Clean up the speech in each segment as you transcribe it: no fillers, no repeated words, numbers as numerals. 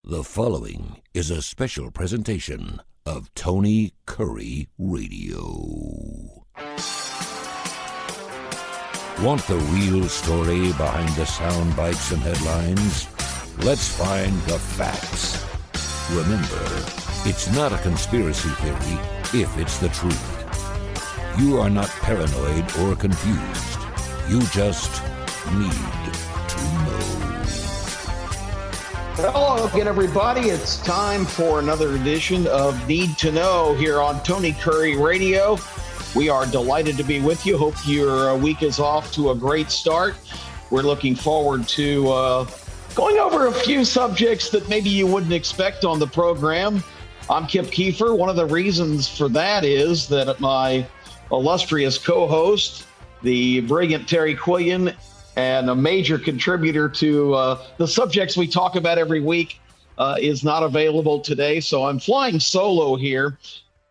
The following is a special presentation of Tony Kurre Radio. Want the real story behind the sound bites and headlines? Let's find the facts. Remember, it's not a conspiracy theory if it's the truth. You are not paranoid or confused. You just need to know. Hello again, everybody. It's time for another edition of Need to Know here on Tony Kurre Radio. We are delighted to be with you. Hope your week is off to a great start. We're looking forward to going over a few subjects that maybe you wouldn't expect on the program. I'm Keefer. One of the reasons for that is that my illustrious co-host, the brilliant Terre Quillian, and a major contributor to the subjects we talk about every week, is not available today. So I'm flying solo here,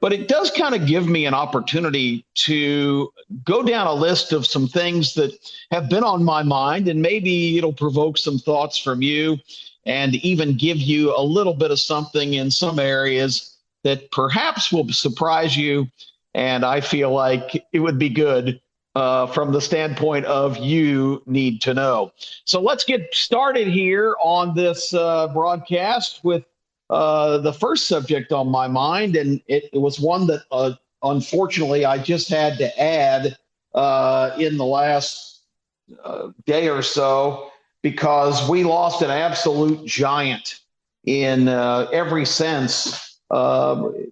but it does kind of give me an opportunity to go down a list of some things that have been on my mind, and maybe it'll provoke some thoughts from you and even give you a little bit of something in some areas that perhaps will surprise you. And I feel like it would be good from the standpoint of you need to know. So let's get started here on this broadcast with the first subject on my mind. And it was one that unfortunately I just had to add in the last day or so, because we lost an absolute giant in every sense in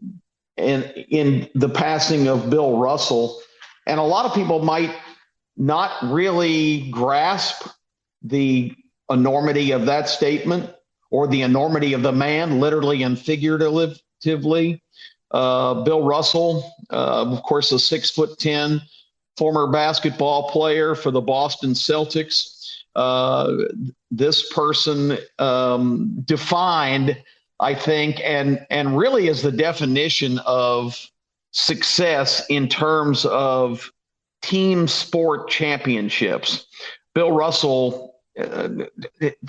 the passing of Bill Russell. And a lot of people might not really grasp the enormity of that statement or the enormity of the man, literally and figuratively. Bill Russell, of course, a 6'10" former basketball player for the Boston Celtics. This person defined, I think, and really is the definition of success in terms of team sport championships. Bill Russell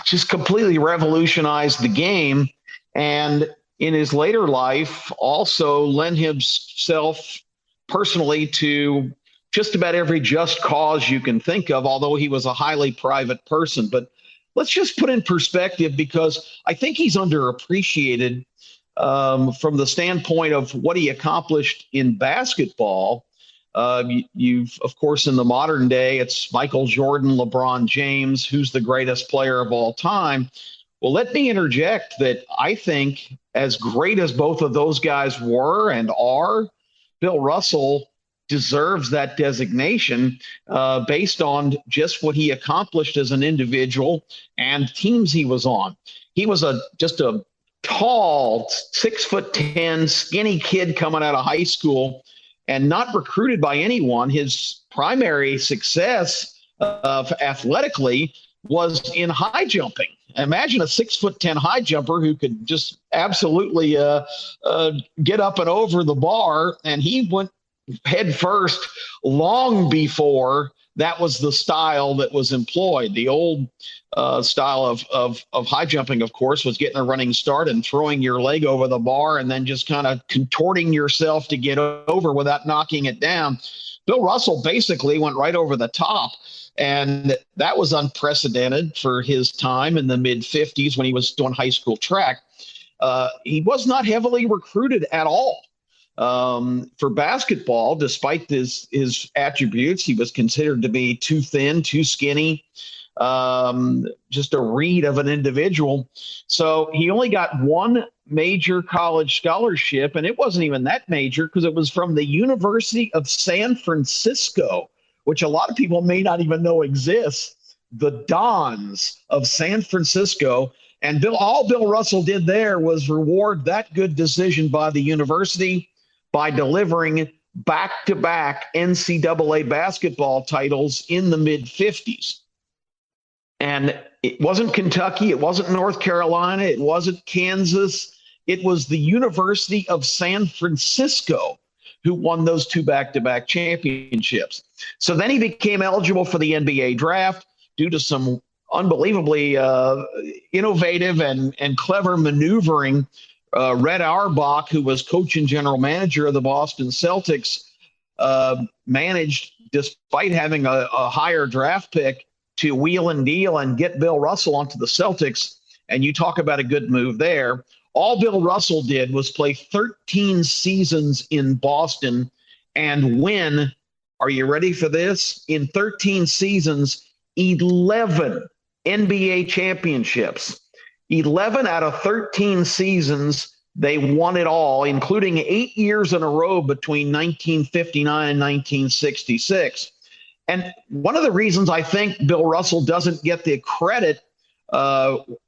just completely revolutionized the game, and in his later life also lent himself personally to just about every just cause you can think of, although he was a highly private person. But let's just put in perspective, because I think he's underappreciated from the standpoint of what he accomplished in basketball. You've, of course, in the modern day, it's Michael Jordan, LeBron James, who's the greatest player of all time. Well, let me interject that I think, as great as both of those guys were and are, Bill Russell deserves that designation based on just what he accomplished as an individual and teams he was on. He was just a tall, 6'10", skinny kid coming out of high school and not recruited by anyone. His primary success athletically was in high jumping. Imagine a 6'10" high jumper who could just absolutely get up and over the bar, and he went head first long before that was the style that was employed. The old style of high jumping, of course, was getting a running start and throwing your leg over the bar and then just kind of contorting yourself to get over without knocking it down. Bill Russell basically went right over the top, and that was unprecedented for his time in the mid-'50s when he was doing high school track. He was not heavily recruited at all. For basketball, despite his attributes, he was considered to be too thin, too skinny, just a reed of an individual. So he only got one major college scholarship, and it wasn't even that major because it was from the University of San Francisco, which a lot of people may not even know exists, the Dons of San Francisco. And all Bill Russell did there was reward that good decision by the university by delivering back-to-back NCAA basketball titles in the mid-'50s. And it wasn't Kentucky, it wasn't North Carolina, it wasn't Kansas. It was the University of San Francisco who won those two back-to-back championships. So then he became eligible for the NBA draft due to some unbelievably innovative and clever maneuvering. Red Auerbach, who was coach and general manager of the Boston Celtics, managed, despite having a higher draft pick, to wheel and deal and get Bill Russell onto the Celtics. And you talk about a good move there. All Bill Russell did was play 13 seasons in Boston and win, are you ready for this? In 13 seasons, 11 NBA championships. 11 out of 13 seasons, they won it all, including 8 years in a row between 1959 and 1966. And one of the reasons I think Bill Russell doesn't get the credit,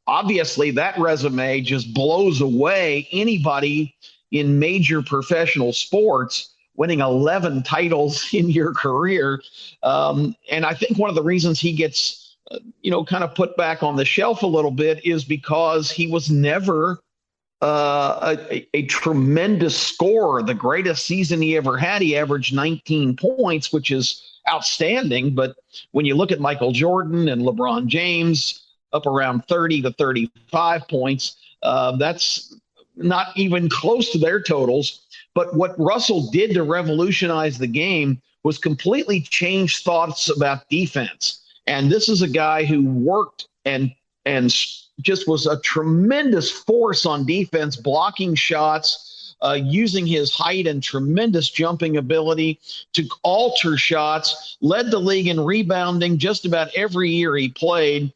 obviously that resume just blows away anybody in major professional sports, winning 11 titles in your career. And I think one of the reasons he gets kind of put back on the shelf a little bit is because he was never a tremendous scorer. The greatest season he ever had, he averaged 19 points, which is outstanding. But when you look at Michael Jordan and LeBron James, up around 30 to 35 points, that's not even close to their totals. But what Russell did to revolutionize the game was completely change thoughts about defense. And this is a guy who worked and just was a tremendous force on defense, blocking shots, using his height and tremendous jumping ability to alter shots, led the league in rebounding just about every year he played,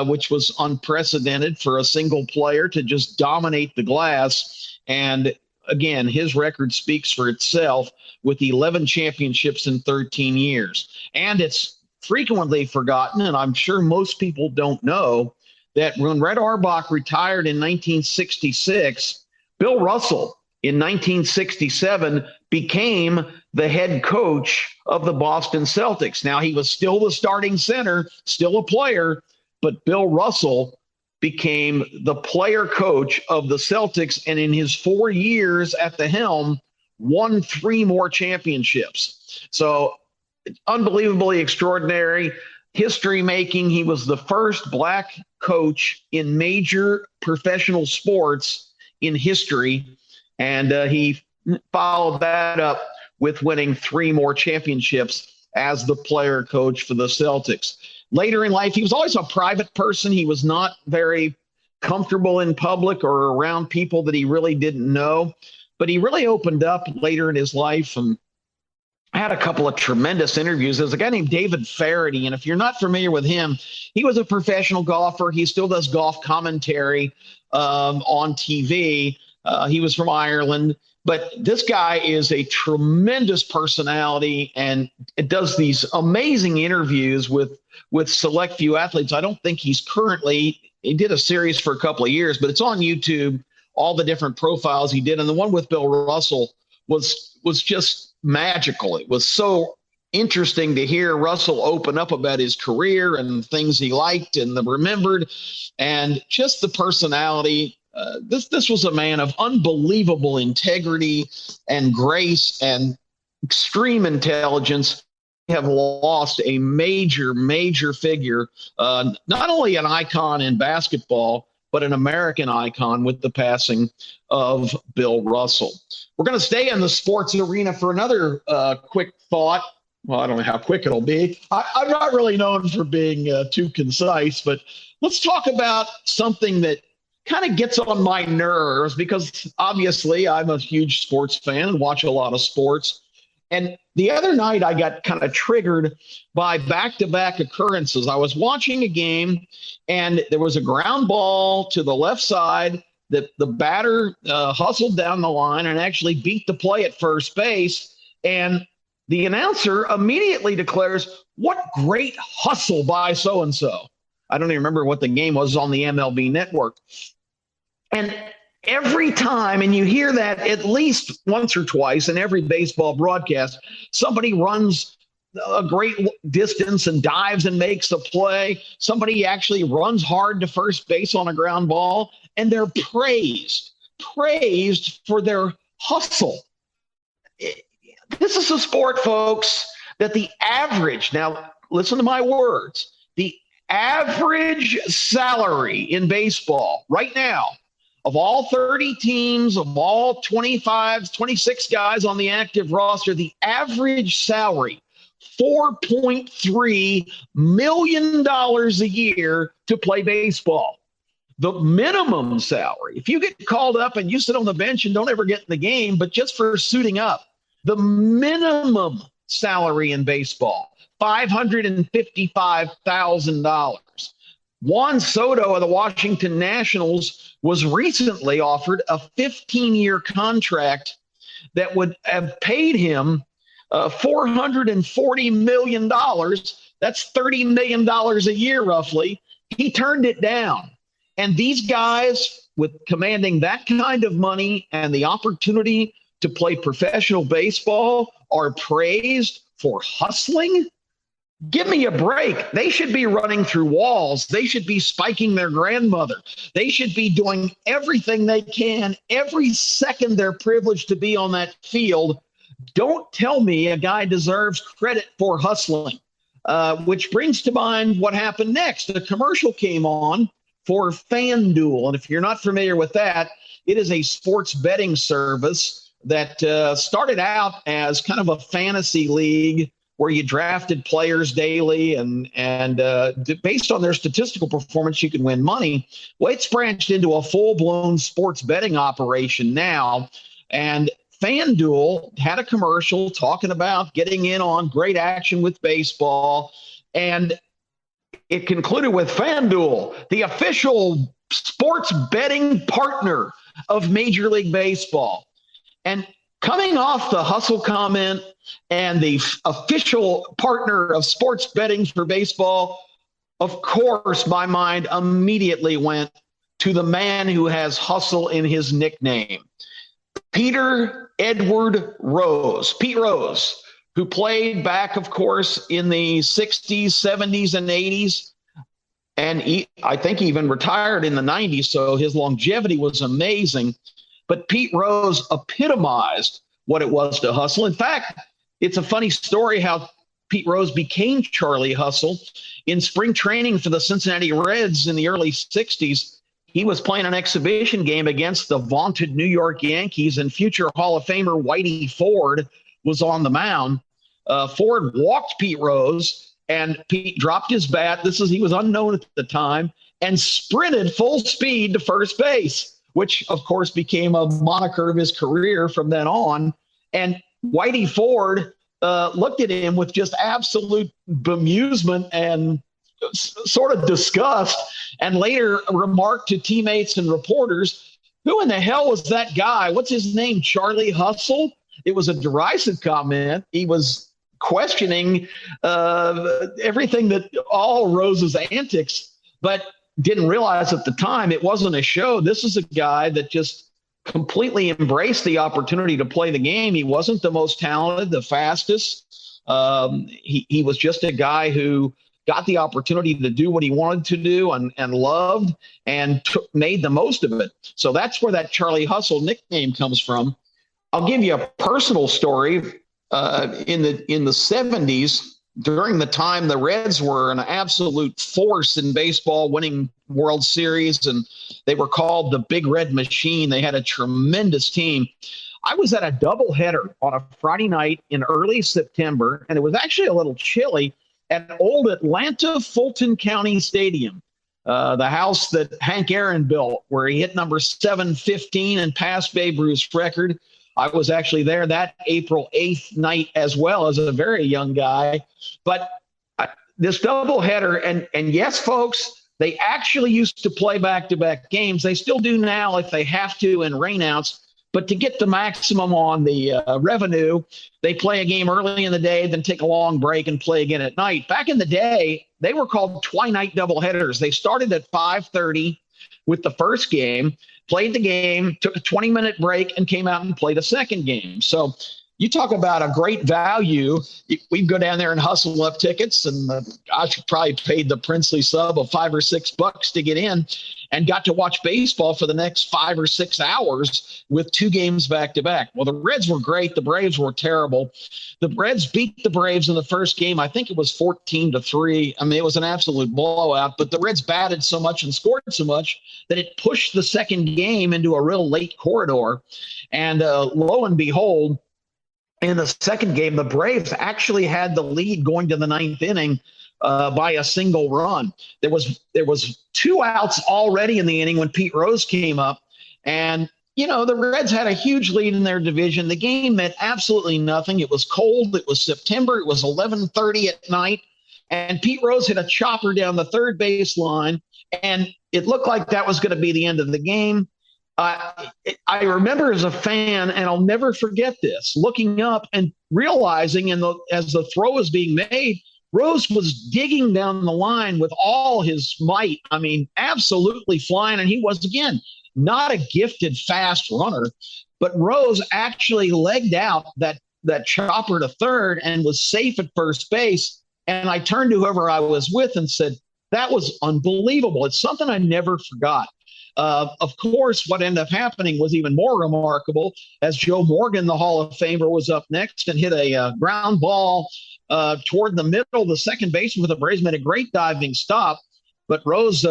which was unprecedented for a single player to just dominate the glass. And again, his record speaks for itself with 11 championships in 13 years. And it's frequently forgotten, and I'm sure most people don't know, that when Red Auerbach retired in 1966, Bill Russell in 1967 became the head coach of the Boston Celtics. Now, he was still the starting center, still a player, but Bill Russell became the player coach of the Celtics, and in his 4 years at the helm, won 3 more championships. So unbelievably extraordinary history making. He was the first black coach in major professional sports in history. And he followed that up with winning 3 more championships as the player coach for the Celtics. Later in life, he was always a private person. He was not very comfortable in public or around people that he really didn't know, but he really opened up later in his life. And I had a couple of tremendous interviews. There's a guy named David Faraday, and if you're not familiar with him, he was a professional golfer. He still does golf commentary on TV. He was from Ireland, but this guy is a tremendous personality and it does these amazing interviews with select few athletes. I don't think he did a series for a couple of years, but it's on YouTube, all the different profiles he did. And the one with Bill Russell was just magical. It was so interesting to hear Russell open up about his career and things he liked and remembered, and just the personality. This was a man of unbelievable integrity and grace and extreme intelligence. We have lost a major figure, not only an icon in basketball, but an American icon with the passing of Bill Russell. We're going to stay in the sports arena for another quick thought. Well, I don't know how quick it'll be. I'm not really known for being too concise, but let's talk about something that kind of gets on my nerves, because obviously I'm a huge sports fan and watch a lot of sports. And the other night I got kind of triggered by back-to-back occurrences. I was watching a game and there was a ground ball to the left side that the batter hustled down the line and actually beat the play at first base. And the announcer immediately declares, "What great hustle by so-and-so." I don't even remember what the game was on the MLB network. And every time, and you hear that at least once or twice in every baseball broadcast, somebody runs a great distance and dives and makes a play. Somebody actually runs hard to first base on a ground ball, and they're praised for their hustle. This is a sport, folks, that the average, now listen to my words, the average salary in baseball right now of all 30 teams, of all 25, 26 guys on the active roster, the average salary, $4.3 million a year to play baseball. The minimum salary, if you get called up and you sit on the bench and don't ever get in the game, but just for suiting up, the minimum salary in baseball, $555,000. Juan Soto of the Washington Nationals was recently offered a 15-year contract that would have paid him $440 million. That's $30 million a year, roughly. He turned it down. And these guys, with commanding that kind of money and the opportunity to play professional baseball, are praised for hustling? Give me a break. They should be running through walls. They should be spiking their grandmother. They should be doing everything they can every second they're privileged to be on that field. Don't tell me a guy deserves credit for hustling, which brings to mind what happened next. A commercial came on for FanDuel. And if you're not familiar with that, it is a sports betting service that started out as kind of a fantasy league where you drafted players daily and based on their statistical performance, you can win money. Well, it's branched into a full-blown sports betting operation now. And FanDuel had a commercial talking about getting in on great action with baseball. And it concluded with FanDuel, the official sports betting partner of Major League Baseball. And coming off the hustle comment and the official partner of sports betting for baseball, of course, my mind immediately went to the man who has hustle in his nickname, Peter Edward Rose, Pete Rose, who played back, of course, in the 60s, 70s, and 80s. And I think he even retired in the 90s, so his longevity was amazing. But Pete Rose epitomized what it was to hustle. In fact, it's a funny story how Pete Rose became Charlie Hustle. In spring training for the Cincinnati Reds in the early 60s, he was playing an exhibition game against the vaunted New York Yankees, and future Hall of Famer Whitey Ford was on the mound. Ford walked Pete Rose, and Pete dropped his bat. He was unknown at the time, and sprinted full speed to first base, which, of course, became a moniker of his career from then on. And Whitey Ford looked at him with just absolute bemusement and sort of disgust, and later remarked to teammates and reporters, "Who in the hell was that guy? What's his name? Charlie Hustle?" It was a derisive comment. He was questioning everything that all Rose's antics, but didn't realize at the time it wasn't a show. This is a guy that just completely embraced the opportunity to play the game. He wasn't the most talented, the fastest. He was just a guy who got the opportunity to do what he wanted to do and loved and made the most of it. So that's where that Charlie Hustle nickname comes from. I'll give you a personal story. In the 70s, during the time the Reds were an absolute force in baseball, winning World Series, and they were called the Big Red Machine. They had a tremendous team. I was at a doubleheader on a Friday night in early September, and it was actually a little chilly at old Atlanta Fulton County Stadium, the house that Hank Aaron built, where he hit number 715 and passed Babe Ruth's record. I was actually there that April 8th night as well as a very young guy. But this doubleheader, and yes, folks, they actually used to play back-to-back games. They still do now if they have to in rainouts. But to get the maximum on the revenue, they play a game early in the day, then take a long break and play again at night. Back in the day, they were called twilight doubleheaders. They started at 5:30 with the first game, played the game, took a 20-minute break, and came out and played a second game. So you talk about a great value. We'd go down there and hustle up tickets, and I probably paid the princely sub of $5 or $6 to get in, and got to watch baseball for the next 5 or 6 hours with 2 games back to back. Well, the Reds were great. The Braves were terrible. The Reds beat the Braves in the first game. I think it was 14-3. I mean, it was an absolute blowout, but the Reds batted so much and scored so much that it pushed the second game into a real late corridor. And lo and behold, in the second game, the Braves actually had the lead going to the 9th inning by a single run. There was 2 outs already in the inning when Pete Rose came up. And, the Reds had a huge lead in their division. The game meant absolutely nothing. It was cold. It was September. It was 11:30 at night. And Pete Rose hit a chopper down the third base line. And it looked like that was going to be the end of the game. I remember as a fan, and I'll never forget this, looking up and realizing as the throw was being made, Rose was digging down the line with all his might. I mean, absolutely flying. And he was, again, not a gifted fast runner, but Rose actually legged out that chopper to third and was safe at first base. And I turned to whoever I was with and said, that was unbelievable. It's something I never forgot. Of course, what ended up happening was even more remarkable, as Joe Morgan, the Hall of Famer, was up next and hit a ground ball toward the middle. The second baseman for the Braves made a great diving stop, but Rose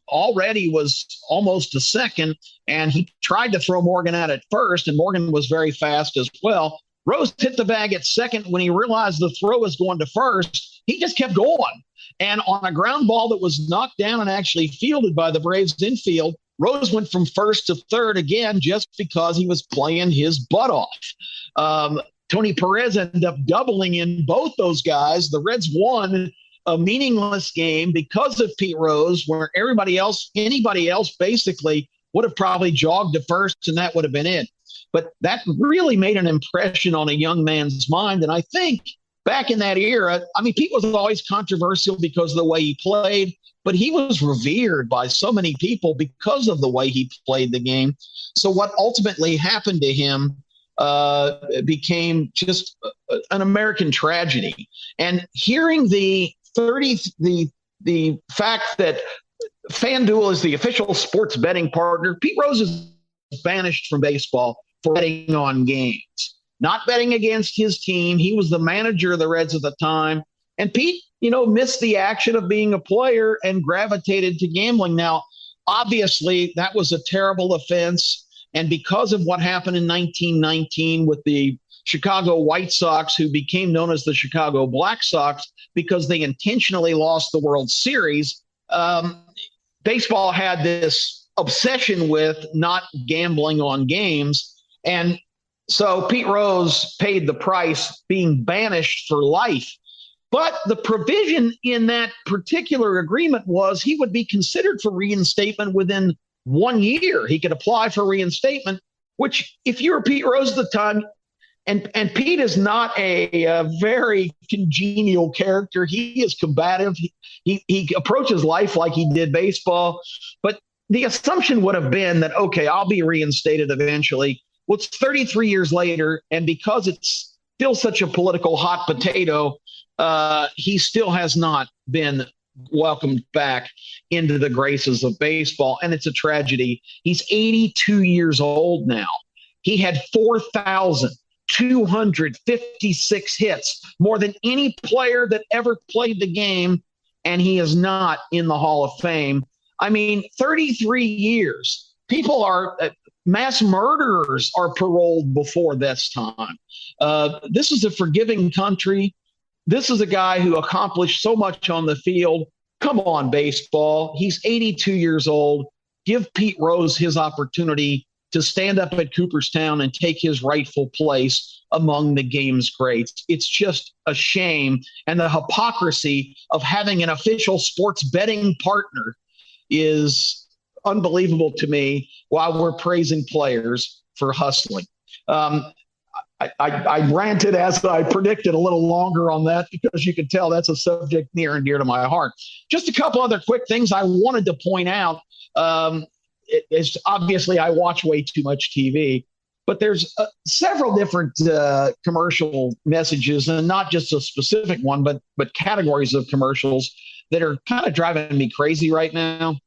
already was almost to second, and he tried to throw Morgan out at first, and Morgan was very fast as well. Rose hit the bag at second. When he realized the throw was going to first, he just kept going. And on a ground ball that was knocked down and actually fielded by the Braves infield, Rose went from first to third again just because he was playing his butt off. Tony Perez ended up doubling in both those guys. The Reds won a meaningless game because of Pete Rose, where anybody else basically would have probably jogged to first, and that would have been it. But that really made an impression on a young man's mind. And I think back in that era, I mean, Pete was always controversial because of the way he played, but he was revered by so many people because of the way he played the game. So what ultimately happened to him became just an American tragedy. And hearing the fact that FanDuel is the official sports betting partner, Pete Rose is banished from baseball for betting on games, not betting against his team. He was the manager of the Reds at the time. And Pete, missed the action of being a player and gravitated to gambling. Now, obviously, that was a terrible offense. And because of what happened in 1919 with the Chicago White Sox, who became known as the Chicago Black Sox because they intentionally lost the World Series, baseball had this obsession with not gambling on games. And so Pete Rose paid the price, being banished for life. But the provision in that particular agreement was he would be considered for reinstatement within 1 year. He could apply for reinstatement, which if you were Pete Rose at the time, and Pete is not a very congenial character. He is combative. He approaches life like he did baseball. But the assumption would have been that, okay, I'll be reinstated eventually. Well, it's 33 years later, and because it's still such a political hot potato, he still has not been welcomed back into the graces of baseball, and it's a tragedy. He's 82 years old now. He had 4,256 hits, more than any player that ever played the game, and he is not in the Hall of Fame. I mean, 33 years. People are mass murderers are paroled before this time. This is a forgiving country. This is a guy who accomplished so much on the field. Come on, baseball. He's 82 years old. Give Pete Rose his opportunity to stand up at Cooperstown and take his rightful place among the game's greats. It's just a shame. And the hypocrisy of having an official sports betting partner is unbelievable to me while we're praising players for hustling. I ranted, as I predicted, a little longer on that because you can tell that's a subject near and dear to my heart. Just a couple other quick things I wanted to point out. It's obviously I watch way too much TV. but there's several different commercial messages, and not just a specific one, but categories of commercials that are kind of driving me crazy right now.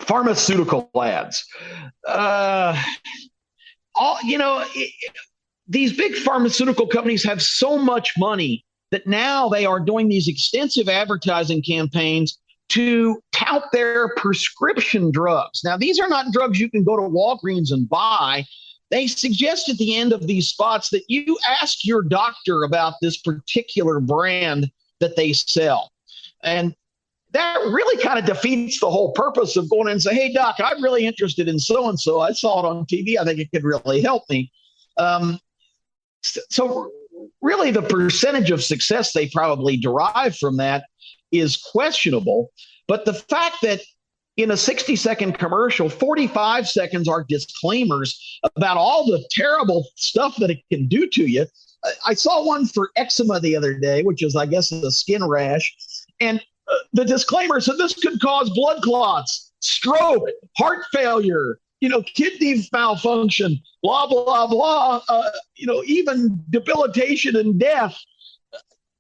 Pharmaceutical ads. These big pharmaceutical companies have so much money that now they are doing these extensive advertising campaigns to tout their prescription drugs. Now, these are not drugs you can go to Walgreens and buy. They suggest at the end of these spots that you ask your doctor about this particular brand that they sell. And that really kind of defeats the whole purpose of going in and say, hey, doc, I'm really interested in so-and-so. I saw it on TV. I think it could really help me. So really the percentage of success they probably derive from that is questionable. But the fact that in a 60-second commercial, 45 seconds are disclaimers about all the terrible stuff that it can do to you. I saw one for eczema the other day, which is, I guess, a skin rash. And the disclaimer said this could cause blood clots, stroke, heart failure, kidney malfunction, blah, blah, blah, even debilitation and death.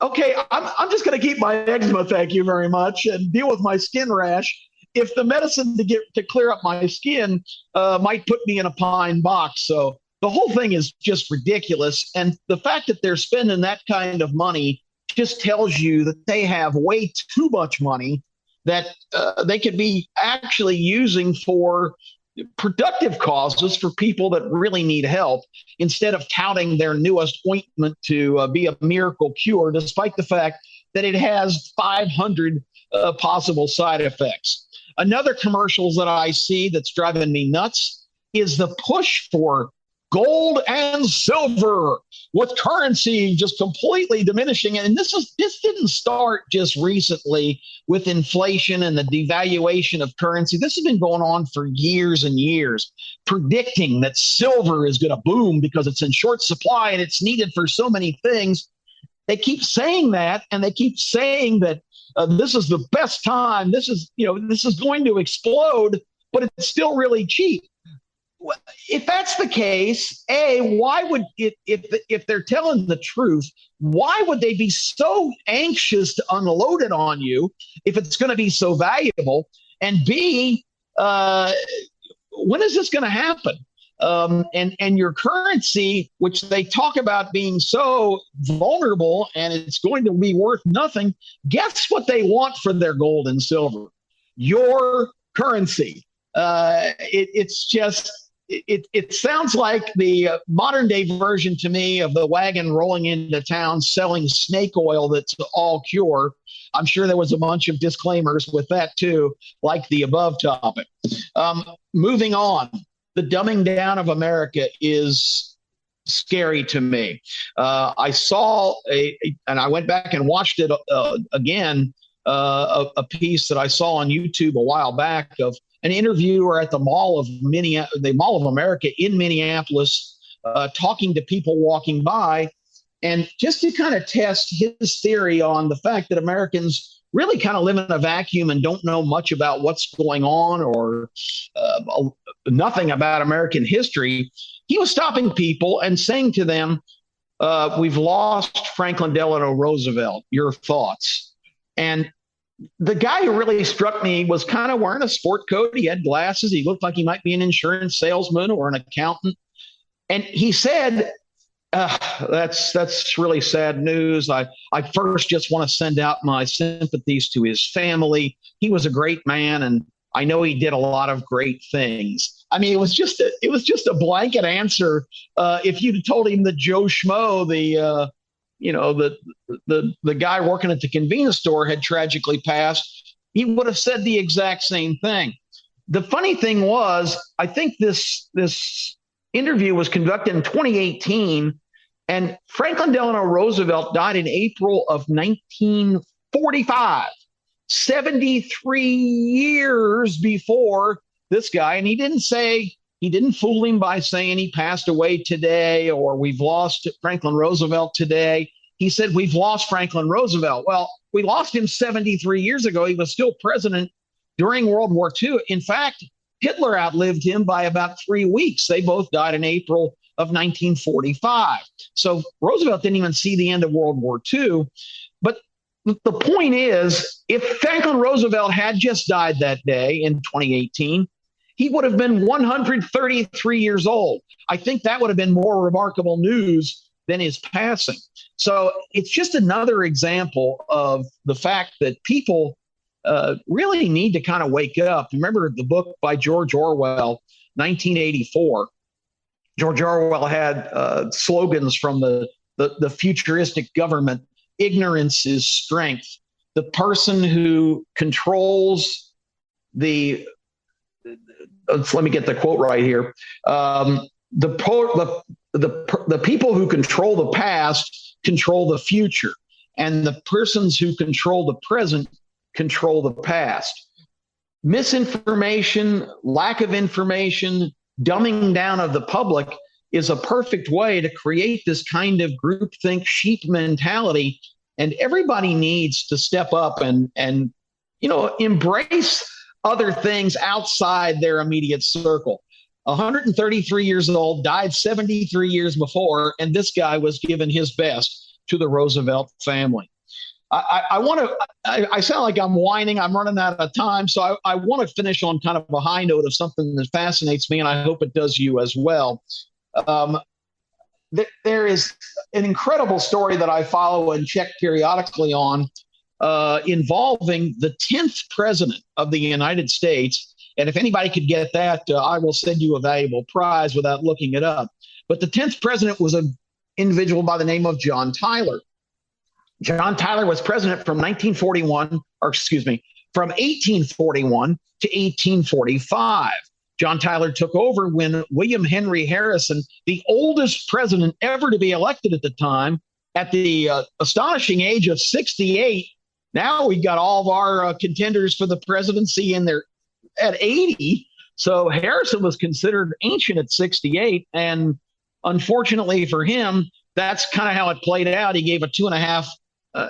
Okay, I'm just going to keep my eczema, thank you very much, and deal with my skin rash. If the medicine to clear up my skin might put me in a pine box. So the whole thing is just ridiculous. And the fact that they're spending that kind of money just tells you that they have way too much money that they could be actually using for productive causes for people that really need help, instead of touting their newest ointment to be a miracle cure, despite the fact that it has 500 possible side effects. Another commercials that I see that's driving me nuts is the push for gold and silver, with currency just completely diminishing. And this didn't start just recently with inflation and the devaluation of currency. This has been going on for years and years, predicting that silver is going to boom because it's in short supply and it's needed for so many things. They keep saying that, and they keep saying that this is the best time. This is going to explode, but it's still really cheap. If that's the case, why would if they're telling the truth, why would they be so anxious to unload it on you if it's going to be so valuable? And B, when is this going to happen? And your currency, which they talk about being so vulnerable and it's going to be worth nothing, guess what they want for their gold and silver? Your currency. It sounds like the modern day version to me of the wagon rolling into town selling snake oil that's all cure. I'm sure there was a bunch of disclaimers with that too, like the above topic. Moving on, the dumbing down of America is scary to me. I saw and I went back and watched it again, a piece that I saw on YouTube a while back of an interviewer at the Mall of America in Minneapolis, talking to people walking by, and just to kind of test his theory on the fact that Americans really kind of live in a vacuum and don't know much about what's going on, or nothing about American history. He was stopping people and saying to them, we've lost Franklin Delano Roosevelt. Your thoughts? And the guy who really struck me was kind of wearing a sport coat. He had glasses. He looked like he might be an insurance salesman or an accountant. And he said, that's really sad news. I first just want to send out my sympathies to his family. He was a great man, and I know he did a lot of great things. I mean, it was just a blanket answer. If you'd told him that Joe Schmo, the guy working at the convenience store, had tragically passed, he would have said the exact same thing. The funny thing was, I think this interview was conducted in 2018, and Franklin Delano Roosevelt died in April of 1945, 73 years before this guy. And he didn't fool him by saying he passed away today or we've lost Franklin Roosevelt today. He said, we've lost Franklin Roosevelt. Well, we lost him 73 years ago. He was still president during World War II. In fact, Hitler outlived him by about 3 weeks. They both died in April of 1945. So Roosevelt didn't even see the end of World War II. But the point is, if Franklin Roosevelt had just died that day in 2018, he would have been 133 years old. I think that would have been more remarkable news than his passing. So it's just another example of the fact that people really need to kind of wake up. Remember the book by George Orwell, 1984. George Orwell had slogans from the futuristic government. Ignorance is strength. The person who controls let me get the quote right here. The people who control the past control the future, and the persons who control the present control the past. Misinformation, lack of information, dumbing down of the public is a perfect way to create this kind of groupthink sheep mentality. And everybody needs to step up and embrace other things outside their immediate circle. 133 years old, died 73 years before, and this guy was given his best to the Roosevelt family. I sound like I'm whining. I'm running out of time. So I want to finish on kind of a high note of something that fascinates me, and I hope it does you as well. There is an incredible story that I follow and check periodically on involving the 10th president of the United States. And if anybody could get that, I will send you a valuable prize without looking it up. But the 10th president was an individual by the name of John Tyler. John Tyler was president from 1841 to 1845. John Tyler took over when William Henry Harrison, the oldest president ever to be elected at the time, at the astonishing age of 68. Now we've got all of our contenders for the presidency in there at 80. So Harrison was considered ancient at 68. And unfortunately for him, that's kind of how it played out. He gave a 2.5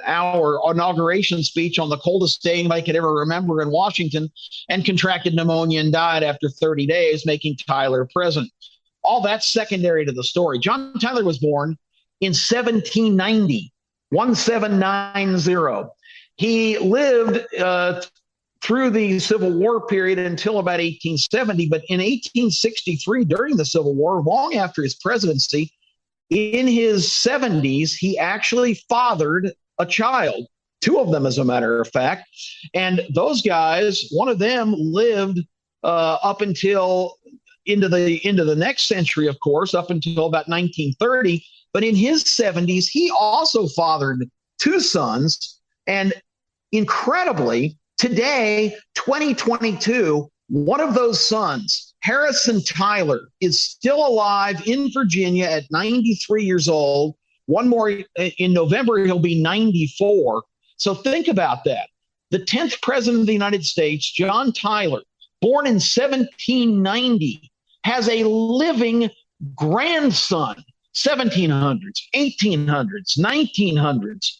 hour inauguration speech on the coldest day anybody could ever remember in Washington, and contracted pneumonia and died after 30 days, making Tyler president. All that's secondary to the story. John Tyler was born in 1790. He lived through the Civil War period until about 1870. But in 1863, during the Civil War, long after his presidency, in his 70s, he actually fathered a child, 2 of them, as a matter of fact. And those guys, one of them lived up until into the next century, of course, up until about 1930. But in his 70s, he also fathered 2 sons. And incredibly, today, 2022, one of those sons, Harrison Tyler, is still alive in Virginia at 93 years old. One more in November, he'll be 94. So think about that. The 10th president of the United States, John Tyler, born in 1790, has a living grandson, 1700s, 1800s, 1900s.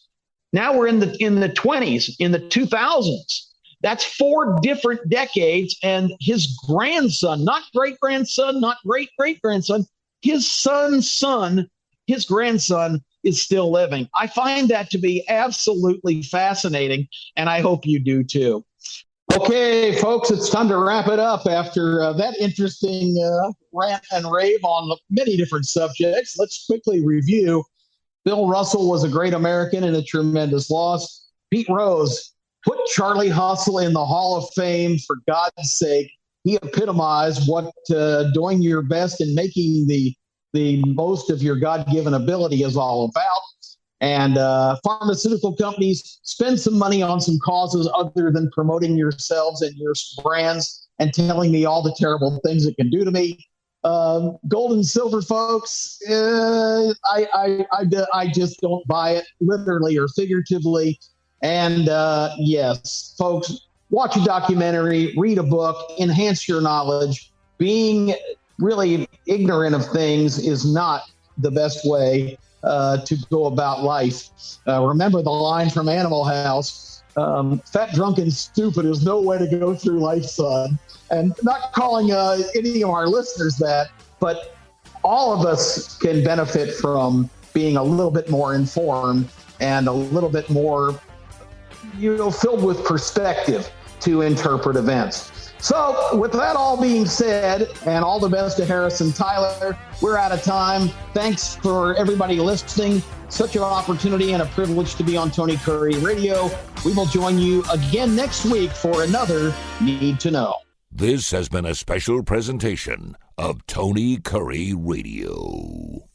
Now we're in the 20s, in the 2000s. That's 4 different decades, and his grandson, not great-grandson, not great-great-grandson, his son's son, his grandson, is still living. I find that to be absolutely fascinating, and I hope you do too. Okay, folks, it's time to wrap it up after that interesting rant and rave on many different subjects. Let's quickly review. Bill Russell was a great American and a tremendous loss. Pete Rose, put Charlie Hustle in the Hall of Fame, for God's sake. He epitomized what doing your best and making the most of your God-given ability is all about. And pharmaceutical companies, spend some money on some causes other than promoting yourselves and your brands and telling me all the terrible things it can do to me. Gold and silver, folks, I just don't buy it, literally or figuratively. And yes, folks, watch a documentary, read a book, enhance your knowledge. Being really ignorant of things is not the best way to go about life. Remember the line from Animal House, fat, drunk, and stupid is no way to go through life, son. And not calling any of our listeners that, but all of us can benefit from being a little bit more informed and a little bit more, filled with perspective to interpret events. So with that all being said, and all the best to Harris and Tyler, we're out of time. Thanks for everybody listening. Such an opportunity and a privilege to be on Tony Kurre Radio. We will join you again next week for another Need to Know. This has been a special presentation of Tony Kurre Radio.